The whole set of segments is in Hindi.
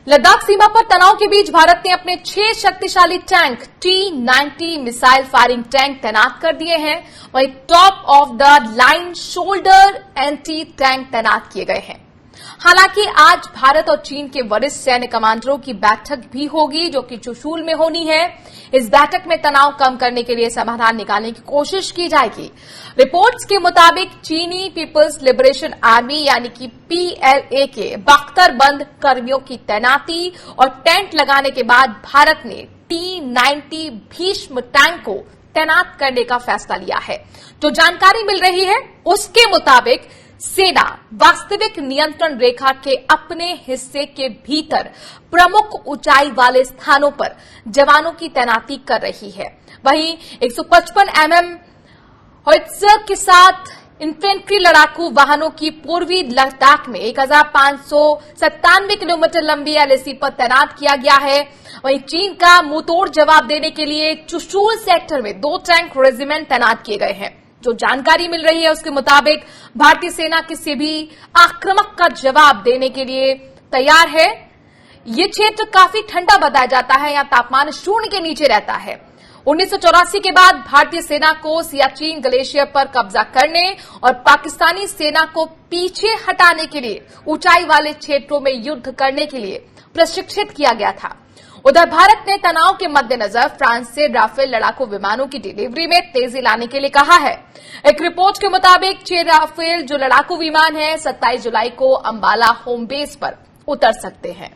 लद्दाख सीमा पर तनाव के बीच भारत ने अपने 6 शक्तिशाली tank T-90 missile firing tank तैनात कर दिए हैं। वहीं top of the line shoulder anti tank तैनात किए गए हैं। हालांकि आज भारत और चीन के वरिष्ठ सैन्य कमांडरों की बैठक भी होगी, जो कि चुशूल में होनी है। इस बैठक में तनाव कम करने के लिए समाधान निकालने की कोशिश की जाएगी। रिपोर्ट्स के मुताबिक चीनी पीपल्स लिबरेशन आर्मी यानी कि PLA के बख्तरबंद कर्मियों की तैनाती और टेंट लगाने के बाद भारत ने T-90 भीष्म टैंक को तैनात करने का फैसला लिया है। जो जानकारी मिल रही है उसके मुताबिक सेना वास्तविक नियंत्रण रेखा के अपने हिस्से के भीतर प्रमुख ऊंचाई वाले स्थानों पर जवानों की तैनाती कर रही है। वहीं 155 mm होइट्जर के साथ इन्फेंट्री लड़ाकू वाहनों की पूर्वी लद्दाख में 1597 किलोमीटर लंबी LAC पर तैनात किया गया है। वहीं चीन का मुंहतोड़ जवाब देने के लिए चुशूल सेक्टर में 2 टैंक रेजिमेंट तैनात किए गए हैं। जो जानकारी मिल रही है उसके मुताबिक भारतीय सेना किसी भी आक्रमक का जवाब देने के लिए तैयार है। ये क्षेत्र काफी ठंडा बताया जाता है, यहाँ तापमान 0 के नीचे रहता है। 1984 के बाद भारतीय सेना को सियाचिन ग्लेशियर पर कब्जा करने और पाकिस्तानी सेना को पीछे हटाने के लिए ऊंचाई वाले क्षेत्रों में युद्ध करने के लिए प्रशिक्षित किया गया था। उधर भारत ने तनाव के मद्देनजर फ्रांस से राफेल लड़ाकू विमानों की डिलीवरी में तेजी लाने के लिए कहा है। एक रिपोर्ट के मुताबिक 6 राफेल जो लड़ाकू विमान हैं 27 जुलाई को अंबाला होम बेस पर उतर सकते हैं।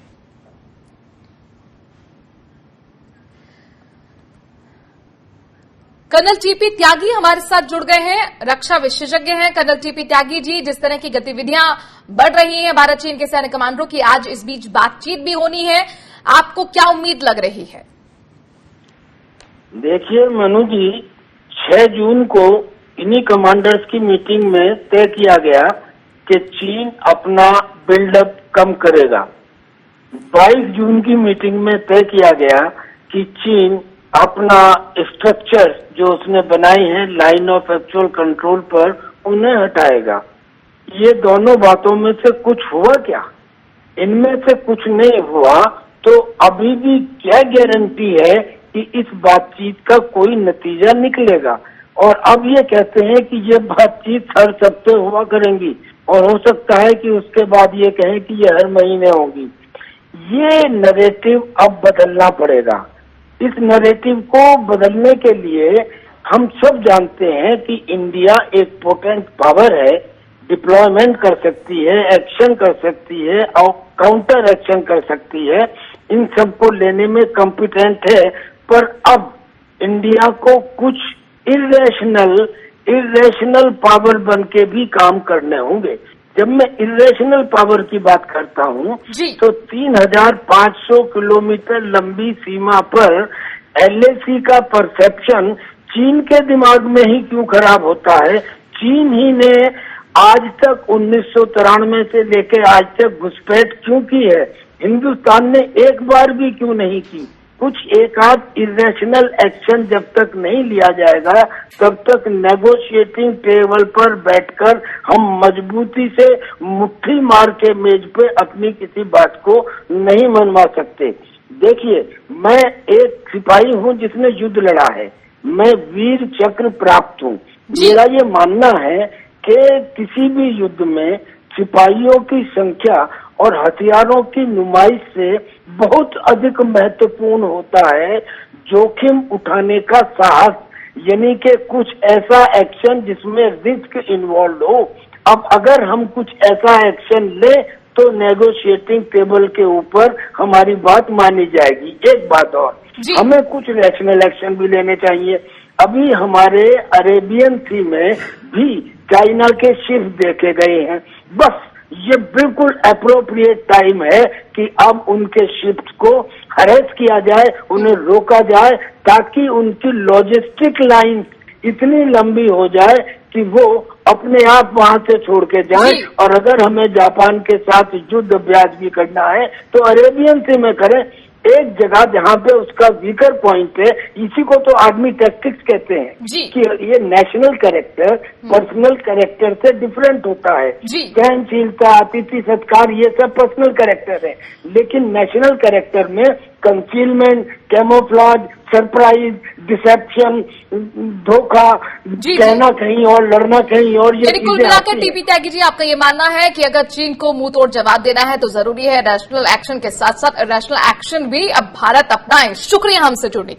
कर्नल टीपी त्यागी हमारे साथ जुड़ गए हैं, रक्षा विशेषज्ञ हैं। कर्नल टीपी त्यागी जी, जिस तरह की गतिविधियां बढ़ रही हैं भारत चीन के सैन्य कमांडरों की, आज इस बीच बातचीत भी होनी है, आपको क्या उम्मीद लग रही है? देखिए मनु जी, 6 जून को इन्हीं कमांडर्स की मीटिंग में तय किया गया कि चीन अपना बिल्डअप कम करेगा। 22 जून की मीटिंग में तय किया गया कि चीन अपना स्ट्रक्चर जो उसने बनाई है लाइन ऑफ एक्चुअल कंट्रोल पर, उन्हें हटाएगा। ये दोनों बातों में से कुछ हुआ क्या? इनमें से कुछ नहीं हुआ तो अभी भी क्या गारंटी है कि इस बातचीत का कोई नतीजा निकलेगा? और अब ये कहते हैं कि ये बातचीत हर सप्ताह हुआ करेंगी और हो सकता है कि उसके बाद ये कहें कि ये हर महीने होगी। ये नैरेटिव अब बदलना पड़ेगा। इस नैरेटिव को बदलने के लिए हम सब जानते हैं कि इंडिया एक पोटेंट पावर है, डिप्लॉयमेंट कर सकती है, एक्शन कर सकती है और काउंटर एक्शन कर सकती है, इन सब को लेने में कॉम्पिटेंट है। पर अब इंडिया को कुछ इरेशनल पावर बन के भी काम करने होंगे। जब मैं इरेशनल पावर की बात करता हूँ तो 3500 किलोमीटर लंबी सीमा पर LAC का परसेप्शन चीन के दिमाग में ही क्यों खराब होता है? चीन ही ने आज तक 1993 से लेकर आज तक घुसपैठ क्यों की है? हिंदुस्तान ने एक बार भी क्यों नहीं की? कुछ एक आध इरेशनल एक्शन जब तक नहीं लिया जाएगा तब तक नेगोशिएटिंग टेबल पर बैठकर हम मजबूती से मुट्ठी मार के मेज पे अपनी किसी बात को नहीं मनवा सकते। देखिए, मैं एक सिपाही हूँ जिसने युद्ध लड़ा है, मैं वीर चक्र प्राप्त हूँ। मेरा ये मानना है कि किसी भी युद्ध में सिपाहियों की संख्या और हथियारों की नुमाइश से बहुत अधिक महत्वपूर्ण होता है जोखिम उठाने का साहस, यानी कि कुछ ऐसा एक्शन जिसमें रिस्क इन्वॉल्व हो। अब अगर हम कुछ ऐसा एक्शन ले तो नेगोशिएटिंग टेबल के ऊपर हमारी बात मानी जाएगी। एक बात और, हमें कुछ रैशनल एक्शन भी लेने चाहिए। अभी हमारे अरेबियन सी में भी चाइना के शिप देखे गए हैं। बस ये बिल्कुल अप्रोप्रिएट टाइम है कि अब उनके शिप्स को हरेस किया जाए, उन्हें रोका जाए, ताकि उनकी लॉजिस्टिक लाइन इतनी लंबी हो जाए कि वो अपने आप वहां से छोड़ के जाएं। और अगर हमें जापान के साथ युद्ध अभ्यास भी करना है तो अरेबियन सी में करें। एक जगह जहाँ पे उसका वीकर पॉइंट है, इसी को तो आर्मी टैक्टिक्स कहते हैं कि ये नेशनल कैरेक्टर पर्सनल कैरेक्टर से डिफरेंट होता है। सहनशीलता, अतिथि सत्कार, ये सब पर्सनल कैरेक्टर है, लेकिन नेशनल कैरेक्टर में कंसीलमेंट, कैमोफ्लाज, सरप्राइज, डिसेप्शन, धोखा, कहना कहीं और लड़ना कहीं और, ये कुल मिलाकर टीपी त्यागी जी आपका ये मानना है कि अगर चीन को मुंह तोड़ जवाब देना है तो जरूरी है रैशनल एक्शन के साथ साथ इरेशनल एक्शन भी अब भारत अपनाए। शुक्रिया हमसे जुड़ने के लिए।